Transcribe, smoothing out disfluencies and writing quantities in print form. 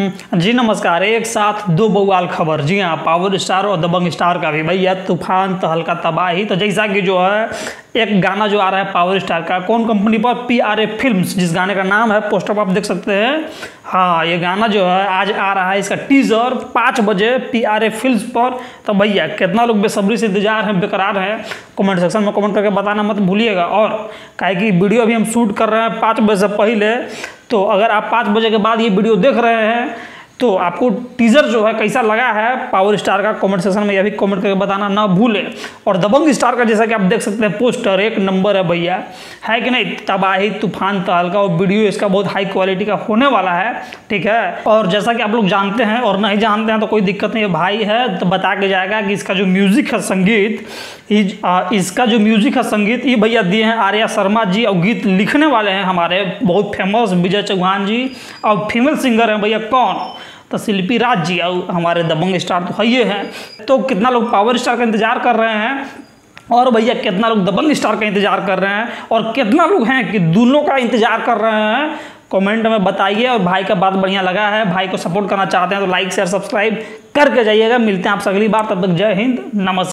जी नमस्कार। एक साथ दो बवाल खबर। जी हाँ, पावर स्टार और दबंग स्टार का भी भैया तूफान तो हल्का तबाही। तो जैसा कि जो है एक गाना जो आ रहा है पावर स्टार का, कौन कंपनी पर, PRA फिल्म्स, जिस गाने का नाम है, पोस्टर पर आप देख सकते हैं। हाँ, ये गाना जो है आज आ रहा है, इसका टीजर 5 बजे PRA फिल्म्स पर। तो भैया कितना लोग बेसब्री से इंतजार हैं, बेकरार हैं, कमेंट सेक्शन में कमेंट करके बताना मत भूलिएगा। और काहे कि वीडियो अभी हम शूट कर रहे हैं 5 बजे से पहले, तो अगर आप 5 बजे के बाद ये वीडियो देख रहे हैं तो आपको टीजर जो है कैसा लगा है पावर स्टार का, कमेंट सेक्शन में यह भी कमेंट करके बताना ना भूले। और दबंग स्टार का जैसा कि आप देख सकते हैं पोस्टर एक नंबर है भैया, है कि नहीं? तबाही तूफान तहलका। और वीडियो इसका बहुत हाई क्वालिटी का होने वाला है, ठीक है। और जैसा कि आप लोग जानते हैं और नहीं जानते हैं तो कोई दिक्कत नहीं है, भाई है तो बता के जाएगा कि इसका जो म्यूजिक है संगीत, इसका जो म्यूजिक है संगीत ये भैया दिए हैं आर्या शर्मा जी। और गीत लिखने वाले हैं हमारे बहुत फेमस विजय चौहान जी। और फीमेल सिंगर हैं भैया कौन, तो शिल्पी राज जी। और हमारे दबंग स्टार तो है ये हैं। तो कितना लोग पावर स्टार का इंतजार कर रहे हैं और भैया कितना लोग दबंग स्टार का इंतजार कर रहे हैं, और कितना लोग हैं कि दोनों का इंतजार कर रहे हैं, कमेंट में बताइए। और भाई का बात बढ़िया लगा है, भाई को सपोर्ट करना चाहते हैं तो लाइक शेयर सब्सक्राइब करके जाइएगा। मिलते हैं आपसे अगली बार, तब तक जय हिंद, नमस्कार।